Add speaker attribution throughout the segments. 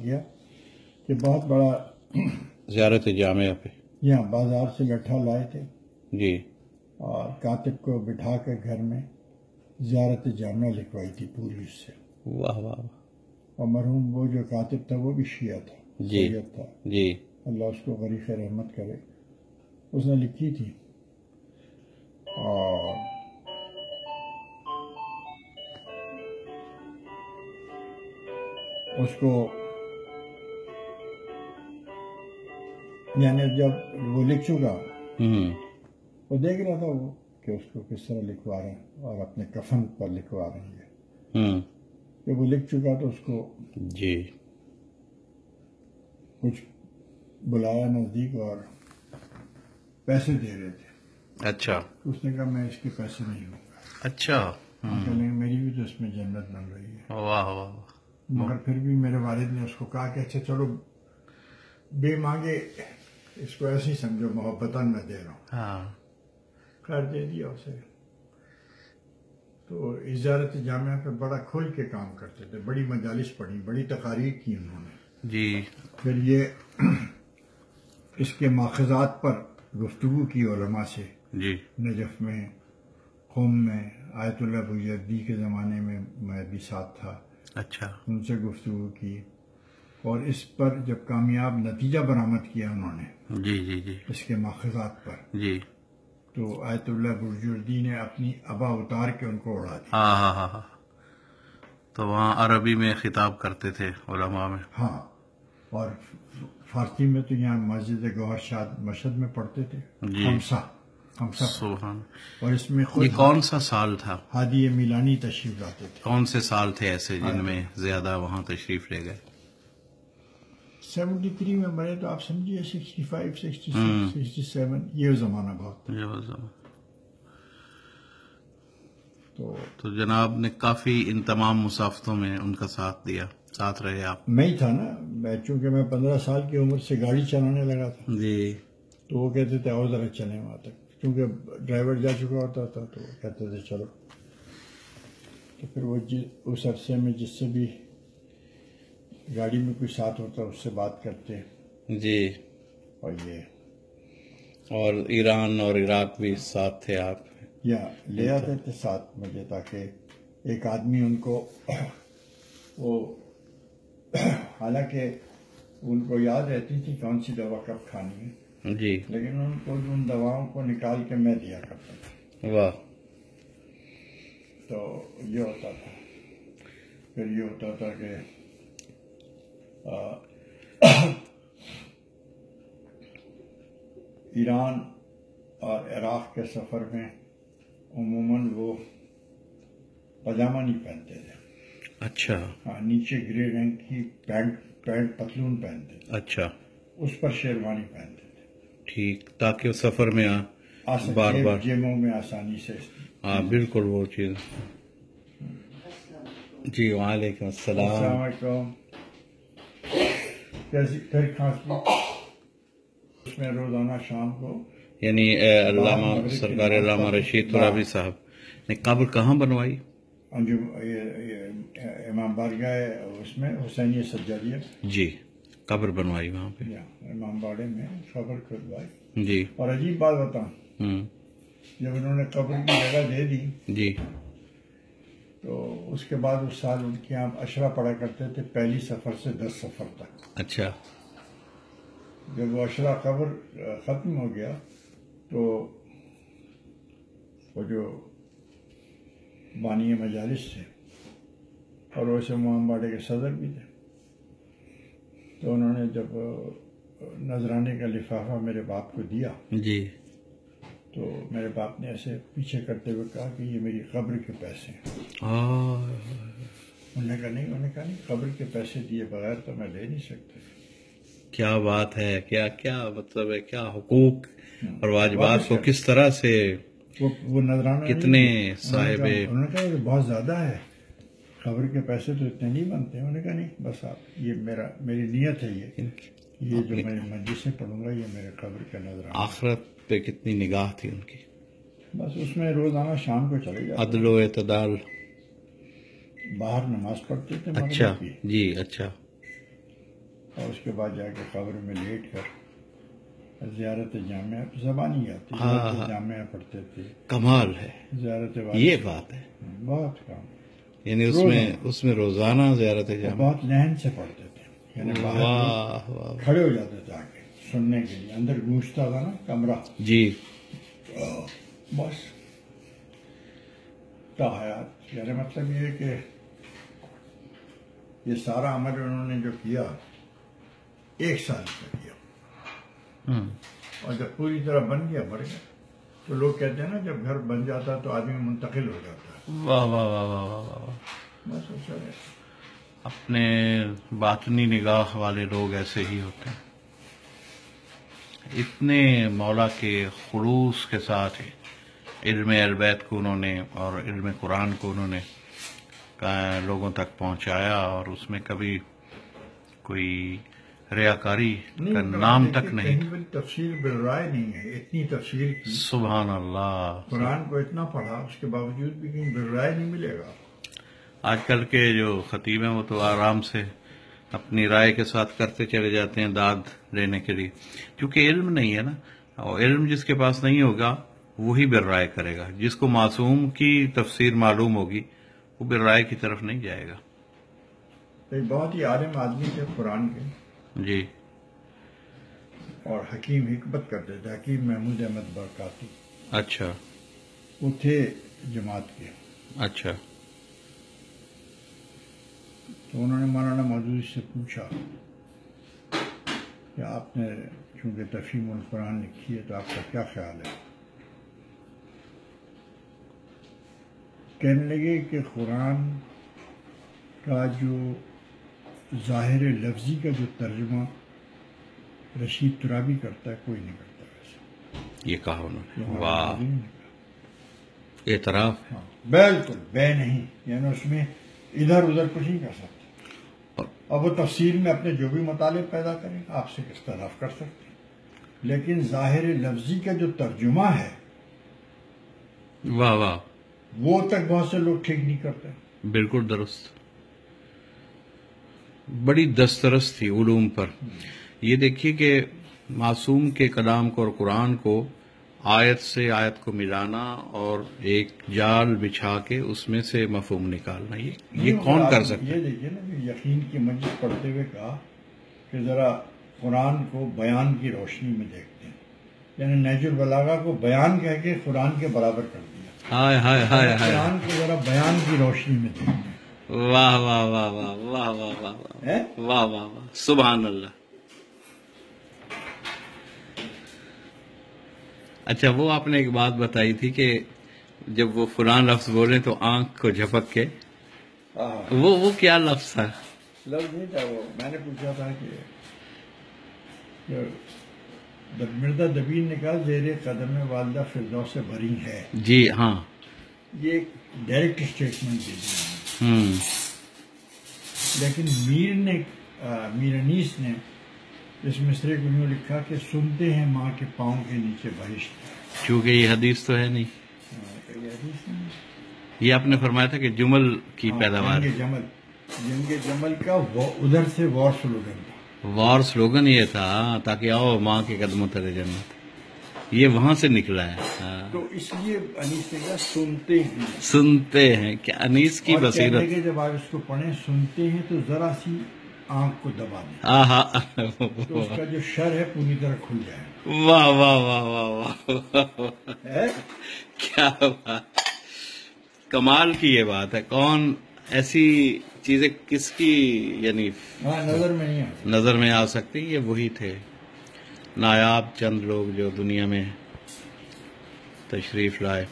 Speaker 1: کیا کہ بہت بڑا
Speaker 2: زیارت جامعہ پہ
Speaker 1: یہاں بازار سے لٹھا لائے تھے
Speaker 2: جی،
Speaker 1: اور کاتب کو بٹھا کے گھر میں زیارت جامعہ لکھوائی تھی پوری اس سے.
Speaker 2: واہ واہ،
Speaker 1: اور مرحوم وہ جو کاتب تھا وہ بھی شیعہ تھا،
Speaker 2: جی
Speaker 1: سید تھا،
Speaker 2: جی،
Speaker 1: اللہ اس کو غریق رحمت کرے. اس نے لکھی تھی اور اس کو یعنی جب وہ لکھ چکا وہ دیکھ رہا تھا وہ کہ اس کو کس طرح لکھوا رہے ہیں اور اپنے کفن پر لکھوا رہے ہیں. جب وہ لکھ چکا تو اس کو
Speaker 2: جی
Speaker 1: کچھ بلایا نزدیک اور پیسے دے رہے تھے.
Speaker 2: اچھا
Speaker 1: اس نے کہا میں اس کے پیسے نہیں لوں گا.
Speaker 2: اچھا،
Speaker 1: کہنے میری بھی تو اس میں جنت بن رہی ہے.
Speaker 2: واہ واہ،
Speaker 1: مگر پھر بھی میرے والد نے اس کو کہا کہ اچھا چلو بے مانگے اس کو ایسے ہی سمجھو محبتاً میں دے رہا ہوں.
Speaker 2: ہاں،
Speaker 1: خیر دے دیا اسے. تو زیارت جامعہ پہ بڑا کھل کے کام کرتے تھے، بڑی مجالس پڑھی، بڑی تقاریر کی انہوں نے.
Speaker 2: جی
Speaker 1: پھر یہ اس کے ماخذات پر گفتگو کی علماء سے.
Speaker 2: جی،
Speaker 1: نجف میں، قم میں، آیت اللہ بوجردی کے زمانے میں میں بھی ساتھ تھا،
Speaker 2: اچھا،
Speaker 1: ان سے گفتگو کی. اور اس پر جب کامیاب نتیجہ برآمد کیا انہوں نے
Speaker 2: جی جی جی
Speaker 1: اس کے ماخذات پر،
Speaker 2: جی،
Speaker 1: تو آیت اللہ بوجردی نے اپنی ابا اتار کے ان کو اڑا دیا.
Speaker 2: ہاں ہاں ہاں ہاں، تو وہاں عربی میں خطاب کرتے تھے علماء میں.
Speaker 1: ہاں، اور فارسی میں تو یہاں مسجد گوہر شاد مشہد میں پڑھتے تھے.
Speaker 2: جی،
Speaker 1: خمسہ
Speaker 2: سبحان.
Speaker 1: اور اس میں
Speaker 2: یہ
Speaker 1: خود
Speaker 2: کون سا سال تھا؟
Speaker 1: ہادی میلانی تشریف لاتے تھے.
Speaker 2: کون سے سال تھے ایسے جن میں زیادہ وہاں تشریف لے گئے؟
Speaker 1: 73 میں مرے تو آپ سمجھیے 65 66 67 یہ زمانہ بہت.
Speaker 2: تو جناب نے کافی ان تمام مسافتوں میں ان کا ساتھ دیا، ساتھ رہے آپ.
Speaker 1: میں ہی تھا نا، چونکہ میں 15 سال کی عمر سے گاڑی چلانے لگا تھا
Speaker 2: جی
Speaker 1: تو وہ کہتے تھے اور ذرا چلیں وہاں تک، کیونکہ ڈرائیور جا چکا ہوتا تھا تو وہ کہتے تھے چلو. تو پھر وہ اس عرصے میں جس سے بھی گاڑی میں کوئی ساتھ ہوتا اس سے بات کرتے.
Speaker 2: جی،
Speaker 1: اور یہ
Speaker 2: اور ایران اور عراق بھی ساتھ تھے آپ؟
Speaker 1: یا لے آتے تھے ساتھ مجھے، تاکہ ایک آدمی ان کو وہ حالانکہ ان کو یاد رہتی تھی کون سی دوا کب کھانی ہے،
Speaker 2: جی،
Speaker 1: لیکن ان کو ان دواؤں کو نکال کے میں دیا کرتا تھا.
Speaker 2: واہ.
Speaker 1: تو یہ ہوتا تھا. پھر یہ ہوتا تھا کہ ایران اور عراق کے سفر میں عموماً وہ پاجامہ نہیں پہنتے تھے.
Speaker 2: اچھا،
Speaker 1: ہاں، نیچے گرے رنگ کی پینٹ پتلون پہنتے تھے،
Speaker 2: اچھا،
Speaker 1: اس پر شیروانی پہنتے تھے.
Speaker 2: ٹھیک، تاکہ سفر میں بار بار
Speaker 1: جیبوں میں آسانی سے.
Speaker 2: ہاں بالکل وہ چیز. جی وعلیکم السلام.
Speaker 1: السلام علیکم. کیسی کھانسی؟ اس میں روزانہ شام کو
Speaker 2: یعنی علامہ سرکار علامہ رشید ترابی صاحب نے قبر کہاں بنوائی؟
Speaker 1: جو امام بارگاہ اس میں حسینیہ سجادیہ.
Speaker 2: جی، قبر بنوائی وہاں پہ
Speaker 1: امام باڑے میں قبر کھدوائی.
Speaker 2: جی.
Speaker 1: اور عجیب بات بتاؤں، جب انہوں نے قبر کی جگہ دے دی
Speaker 2: جی
Speaker 1: تو اس کے بعد اس سال ان کے یہاں عشرہ پڑھا کرتے تھے، پہلی سفر سے 10 سفر تک.
Speaker 2: اچھا.
Speaker 1: جب وہ عشرہ قبر ختم ہو گیا تو وہ جو بانی مجالس تھے اور ویسے امام باڑے کے صدر بھی تھے، تو انہوں نے جب نذرانے کا لفافہ میرے باپ کو دیا
Speaker 2: جی
Speaker 1: تو میرے باپ نے ایسے پیچھے کرتے ہوئے کہا کہ یہ میری قبر کے پیسے ہیں. انہوں نے کہا نہیں، قبر کے پیسے دیے بغیر تو میں لے نہیں سکتا.
Speaker 2: کیا بات ہے، کیا کیا مطلب ہے، کیا حقوق اور واجبات کو کس طرح سے
Speaker 1: وہ نذرانہ
Speaker 2: کتنے صاحب.
Speaker 1: انہوں نے کہا یہ بہت زیادہ ہے، قبر کے پیسے تو اتنے نہیں بنتے. انہوں نے کہا نہیں، بس آپ یہ میری نیت ہے، یہ جو میں مسجد سے پڑھوں گا یہ میرے قبر کا نذرانہ.
Speaker 2: آخرت پہ کتنی نگاہ تھی ان کی.
Speaker 1: بس اس میں روزانہ شام کو چلے جاتے،
Speaker 2: عدل و اعتدال.
Speaker 1: باہر نماز پڑھتے تھے.
Speaker 2: اچھا جی، اچھا.
Speaker 1: اور اس کے بعد جا کے قبر میں لیٹ کر زیارت جامعہ زبانی آتی زیارت جامعہ پڑھتے تھے.
Speaker 2: کمال ہے
Speaker 1: زیارت
Speaker 2: یہ بات ہے،
Speaker 1: بہت کام،
Speaker 2: یعنی اس میں روزانہ زیارت جامع.
Speaker 1: بہت لہن سے پڑھتے تھے، یعنی باہر
Speaker 2: واہ واہ
Speaker 1: کھڑے ہو جاتے تھے آگے سننے کے لیے، اندر گونجتا تھا نا کمرہ.
Speaker 2: جی.
Speaker 1: بس تا حیات، یعنی مطلب یہ کہ یہ سارا عمل انہوں نے جو کیا 1 سال کا کیا، اور جب پوری طرح بن گیا بڑھ گیا. تو لوگ کہتے ہیں نا جب گھر بن جاتا تو آدمی منتقل ہو جاتا ہے.
Speaker 2: واہ واہ واہ واہ واہ واہ.
Speaker 1: بس ایسا ہے.
Speaker 2: اپنے باطنی نگاہ والے لوگ ایسے ہی ہوتے ہیں، اتنے مولا کے خلوص کے ساتھ علم اہل بیت کو انہوں نے اور علم قرآن کو انہوں نے لوگوں تک پہنچایا، اور اس میں کبھی کوئی ریاکاری کا نام تک نہیں.
Speaker 1: کہیں بھی تفسیر بالرائے نہیں ہے، اتنی تفسیر کی،
Speaker 2: سبحان اللہ.
Speaker 1: قرآن کو اتنا پڑھا، اس کے باوجود بھی کہیں بالرائے نہیں ملے گا.
Speaker 2: آج کل کے جو خطیب ہیں وہ تو آرام سے اپنی رائے کے ساتھ کرتے چلے جاتے ہیں داد لینے کے لیے، کیونکہ علم نہیں ہے نا. اور علم جس کے پاس نہیں ہوگا وہی بالرائے کرے گا. جس کو معصوم کی تفسیر معلوم ہوگی وہ بالرائے کی طرف نہیں جائے گا.
Speaker 1: ایک بہت ہی عالم آدمی تھے قرآن کے،
Speaker 2: جی.
Speaker 1: اور حکیم حکمت کرتے تھے، حکیم محمود احمد برکاتی.
Speaker 2: اچھا.
Speaker 1: وہ تھے جماعت کے.
Speaker 2: اچھا.
Speaker 1: تو انہوں نے مولانا مودودی سے پوچھا کہ آپ نے چونکہ تفہیم القرآن لکھی ہے تو آپ کا کیا خیال ہے؟ کہنے لگے کہ قرآن کا جو ظاہر لفظی کا جو ترجمہ رشید ترابی کرتا ہے کوئی نہیں کرتا ویسے.
Speaker 2: یہ کہا انہوں نے. واہ. اعتراف.
Speaker 1: ہاں بالکل بے نہیں، یعنی اس میں ادھر ادھر کچھ نہیں کر سکتے. اب وہ تفسیر میں اپنے جو بھی مطالب پیدا کریں آپ سے اختلاف کر سکتے ہیں، لیکن ظاہر لفظی کا جو ترجمہ ہے
Speaker 2: واہ واہ
Speaker 1: وہ تک بہت سے لوگ ٹھیک نہیں کرتے.
Speaker 2: بالکل درست. بڑی دسترس تھی علوم پر. یہ دیکھیے کہ معصوم کے کلام کو اور قرآن کو آیت سے آیت کو ملانا اور ایک جال بچھا کے اس میں سے مفہوم نکالنا، یہ کون کر سکتا ہے؟
Speaker 1: یہ دیکھیے نا کہ یقین کی مجلس پڑھتے ہوئے کہا کہ ذرا قرآن کو بیان کی روشنی میں دیکھتے ہیں، یعنی نہج البلاغہ کو بیان کہہ کے قرآن کے برابر کر دیا.
Speaker 2: ہائے ہائے ہائے ہائے.
Speaker 1: قرآن کو ذرا بیان کی روشنی میں دیکھتے ہیں.
Speaker 2: واہ واہ واہ واہ واہ واہ واہ واہ واہ واہ. سبحان اللہ. اچھا، وہ آپ نے ایک بات بتائی تھی کہ جب وہ فلاں لفظ بولے تو آنکھ کو جھپک کے، وہ کیا لفظ تھا؟
Speaker 1: لفظ نہیں تھا وہ، میں نے پوچھا تھا کہ مردہ دبیر نے کہا زیر قدم والدہ فردوس سے بری ہے.
Speaker 2: جی ہاں.
Speaker 1: یہ ایک ڈائریکٹ اسٹیٹمنٹ دے دیا، لیکن میر انیس نے اس مصرے کو یوں لکھا کہ سنتے ہیں ماں کے پاؤں کے نیچے بہشت.
Speaker 2: چونکہ یہ حدیث تو ہے نہیں،
Speaker 1: یہ حدیث نہیں.
Speaker 2: یہ آپ نے فرمایا تھا کہ جمل کی پیداوار.
Speaker 1: جنگ جمل کا ادھر سے وار سلوگن تھا.
Speaker 2: وار سلوگن یہ تھا تاکہ آؤ ماں کے قدموں تلے جنت، یہ وہاں سے نکلا ہے.
Speaker 1: تو اس لیے انیس نے کہا سنتے ہیں.
Speaker 2: سنتے ہیں کہ انیس کی بصیرت.
Speaker 1: جب آپ اس کو پڑھیں سنتے ہیں تو ذرا سی آنکھ کو دبا دیں تو اس کا جو شر ہے پوری طرح کھل جائے.
Speaker 2: واہ واہ واہ واہ واہ. کیا بات، کمال کی یہ بات ہے. کون ایسی چیزیں کس کی یعنی نظر میں آ سکتی؟ یہ وہی تھے نایاب چند لوگ جو دنیا میں تشریف لائے.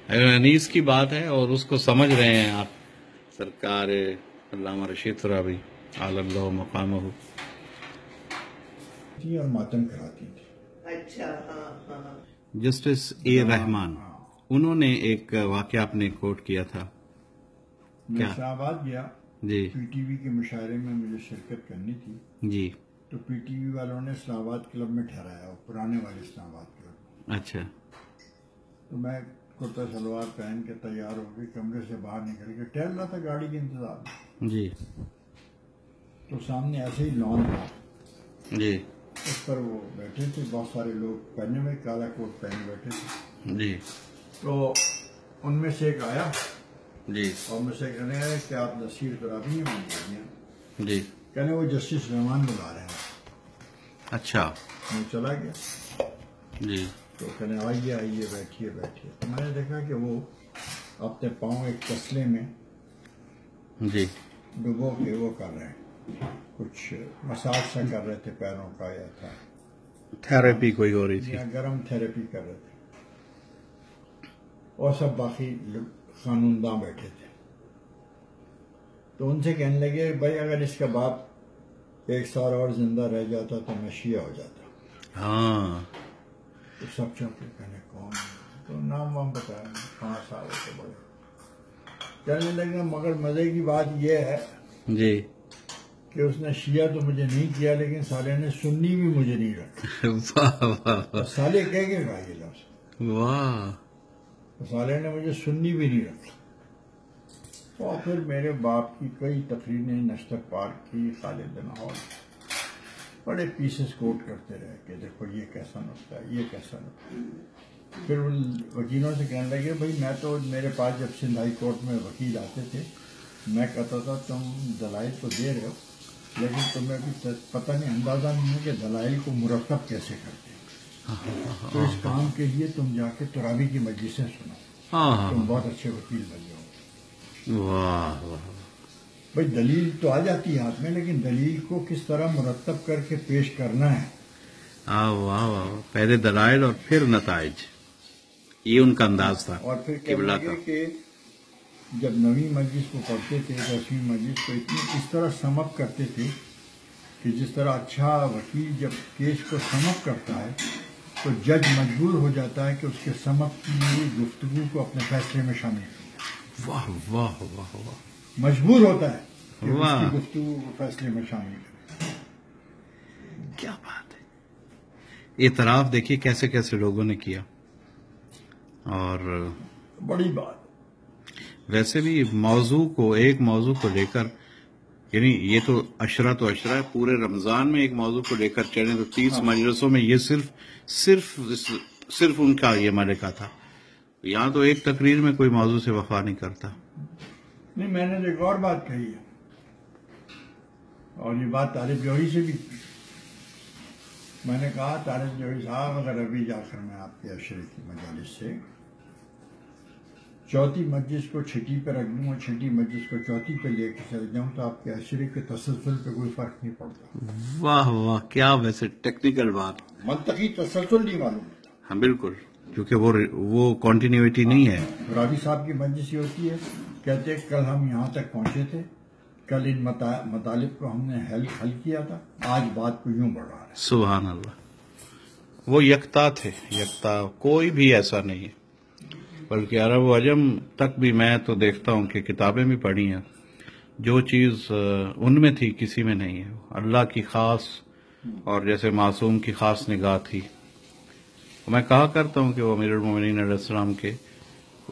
Speaker 2: انیس کی بات ہے اور اس کو سمجھ رہے ہیں آپ. سرکار علامہ رشید ترابی علی اللہ مقامہ
Speaker 1: اور ماتم کراتی تھی.
Speaker 3: اچھا.
Speaker 2: جسٹس اے رحمان، انہوں نے ایک واقعہ اپنے کوٹ کیا تھا.
Speaker 1: میں اسلام آباد گیا،
Speaker 2: جی
Speaker 1: پی ٹی وی کے مشاعرے میں مجھے شرکت کرنی تھی.
Speaker 2: جی.
Speaker 1: تو پی ٹی وی والوں نے اسلام آباد کلب میں ٹھہرایا، وہ پرانے والے اسلام آباد کلب.
Speaker 2: اچھا.
Speaker 1: تو میں کرتا شلوار پہن کے تیار ہو کے کمرے سے باہر نکل کے ٹہل رہا تھا گاڑی کے انتظار میں.
Speaker 2: جی.
Speaker 1: تو سامنے ایسے ہی لان تھا،
Speaker 2: جی
Speaker 1: اس پر وہ بیٹھے تھے، بہت سارے لوگ پہنے ہوئے کالا کوٹ پہنے بیٹھے تھے،
Speaker 2: جی
Speaker 1: تو ان میں سے ایک آیا
Speaker 2: جی
Speaker 1: اور مجھ سے کہنے لگا کہ آپ نصیر ترابی ہیں؟ میں نے کہا
Speaker 2: جی
Speaker 1: کہنے وہ جسٹس رحمان بلا رہے ہیں۔
Speaker 2: اچھا
Speaker 1: میں چلا گیا
Speaker 2: جی
Speaker 1: تو کہنے آئیے آئیے بیٹھیے بیٹھیے، تو میں نے دیکھا کہ وہ اپنے پاؤں ایک تسلے میں
Speaker 2: جی
Speaker 1: ڈبو کے وہ کر رہے ہیں، کچھ مساج سا کر رہے تھے پیروں کا، یا تھا
Speaker 2: تھراپی کوئی ہو رہی تھی۔
Speaker 1: یا گرم تھراپی کر رہے تھے، اور سب باقی قانون داں بیٹھے تھے۔ تو ان سے کہنے لگے بھائی اگر اس کا باپ 1 سال اور زندہ رہ جاتا تو میں شیعہ ہو جاتا۔
Speaker 2: ہاں
Speaker 1: تو سب چونکے کہنے کون؟ تو نام وام بتایا، 5 سال سے بڑے کہنے لگے مگر مزے کی بات یہ ہے
Speaker 2: جی
Speaker 1: کہ اس نے شیعہ تو مجھے نہیں کیا، لیکن سالے نے سنی بھی مجھے نہیں رکھا۔
Speaker 2: واہ واہ
Speaker 1: اور سالے کہہ کے کہا یہ لفظ،
Speaker 2: واہ،
Speaker 1: سالے نے مجھے سنی بھی نہیں رکھا۔ اور پھر میرے باپ کی کئی تقریریں نشتر پارک کی، خالد لاہور، بڑے پیسز کوٹ کرتے رہے کہ دیکھو یہ کیسا نقطہ ہے، یہ کیسا نقطہ ہے۔ پھر ان وکیلوں سے کہنے لگے بھائی میں تو، میرے پاس جب سندھ ہائی کورٹ میں وکیل آتے تھے میں کہتا تھا تم دلائل تو دے رہے ہو لیکن تمہیں بھی پتہ نہیں، اندازہ نہیں ہے کہ دلائل کو مرتب کیسے کرتے ہیں، تو اس کام کے لیے تم جا کے ترابی کی مجلسیں سنو، تم بہت اچھے وکیل بن جاؤ۔
Speaker 2: واہ واہ،
Speaker 1: بھائی دلیل تو آ جاتی ہے ہاتھ میں، لیکن دلیل کو کس طرح مرتب کر کے پیش کرنا ہے۔
Speaker 2: واہ واہ، پہلے دلائل اور پھر نتائج، یہ ان کا انداز تھا
Speaker 1: اور پھر کہنے
Speaker 2: قبلہ کا۔
Speaker 1: لگے کہ جب 9ویں مجلس کو پڑھتے تھے، 10ویں مجلس کو اس طرح سم اپ کرتے تھے کہ جس طرح اچھا وکیل جب کیس کو سم اپ کرتا ہے تو جج مجبور ہو جاتا ہے کہ اس کے سم اپ کی گفتگو کو اپنے فیصلے میں شامل کرے،
Speaker 2: واہ واہ واہ واہ،
Speaker 1: مجبور ہوتا ہے کہ اس
Speaker 2: واہ،
Speaker 1: کی گفتگو کو فیصلے میں شامل کرے۔
Speaker 2: کیا بات ہے، اعتراف دیکھیے کیسے کیسے لوگوں نے کیا۔ اور
Speaker 1: بڑی بات۔
Speaker 2: ویسے بھی ایک موضوع کو لے کر، یعنی یہ تو عشرہ ہے، پورے رمضان میں ایک موضوع کو لے کر چلیں تو 30 مجلسوں میں یہ صرف ان کا یہ ملکہ تھا۔ یہاں تو ایک تقریر میں کوئی موضوع سے وفا نہیں کرتا۔
Speaker 1: نہیں، میں نے ایک اور بات کہی ہے، اور یہ بات طالب جوہری سے بھی کی۔ میں نے کہا طالب جوہری صاحب اگر ابھی جا کر میں آپ کے عشرے کی مجالس سے 4تھی مجلس کو 6ٹی پہ رکھ دوں اور 6ٹی مجلس کو 4تھی پہ لے کے چل جاؤں تو آپ کے عشرے کے تسلسل پہ کوئی فرق نہیں پڑتا۔
Speaker 2: واہ واہ، کیا ویسے ٹیکنیکل بات،
Speaker 1: منطقی تسلسل نہیں معلوم ہوتا۔
Speaker 2: ہاں بالکل، کیونکہ وہ کنٹینیوٹی نہیں ہے۔
Speaker 1: رابی صاحب کی مجلس یہ ہوتی ہے، کہتے ہیں کل ہم یہاں تک پہنچے تھے، کل ان مطالب کو ہم نے حل کیا تھا، آج بات کو یوں بڑھ رہا ہے۔
Speaker 2: سبحان اللہ، وہ یکتا تھے، یکتا، کوئی بھی ایسا نہیں ہے۔ بلکہ عرب و عجم تک بھی میں تو دیکھتا ہوں کہ کتابیں بھی پڑھی ہیں، جو چیز ان میں تھی کسی میں نہیں ہے۔ اللہ کی خاص اور جیسے معصوم کی خاص نگاہ تھی۔ میں کہا کرتا ہوں کہ وہ امیر المومنین علیہ السلام کے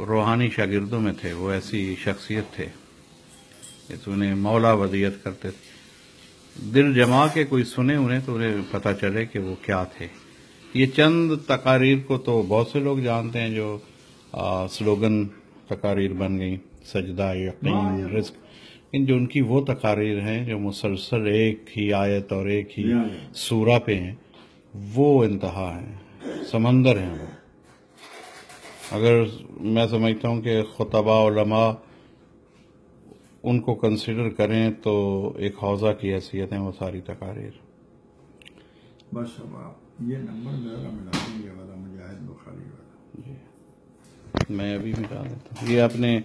Speaker 2: روحانی شاگردوں میں تھے، وہ ایسی شخصیت تھے کہ انہیں مولا ودیت کرتے تھے، دل جما کے کوئی سنے انہیں تو انہیں پتہ چلے کہ وہ کیا تھے۔ یہ چند تقاریر کو تو بہت سے لوگ جانتے ہیں جو سلوگن تقاریر بن گئی، سجدہ یقین رزق، لیکن جو ان کی وہ تقاریر ہیں جو مسلسل ایک ہی آیت اور ایک ہی سورہ پہ ہیں، وہ انتہا ہیں، سمندر ہیں وہ۔ اگر میں سمجھتا ہوں کہ خطبہ علماء ان کو کنسیڈر کریں تو ایک حوضہ کی حیثیت ہیں وہ ساری تقاریر۔
Speaker 1: بس اب آپ یہ نمبر ذرا ملا دیں، یہ والا مجاہد بخاری والا۔
Speaker 2: میں ابھی مٹا دیتا ہوں، یہ آپ نے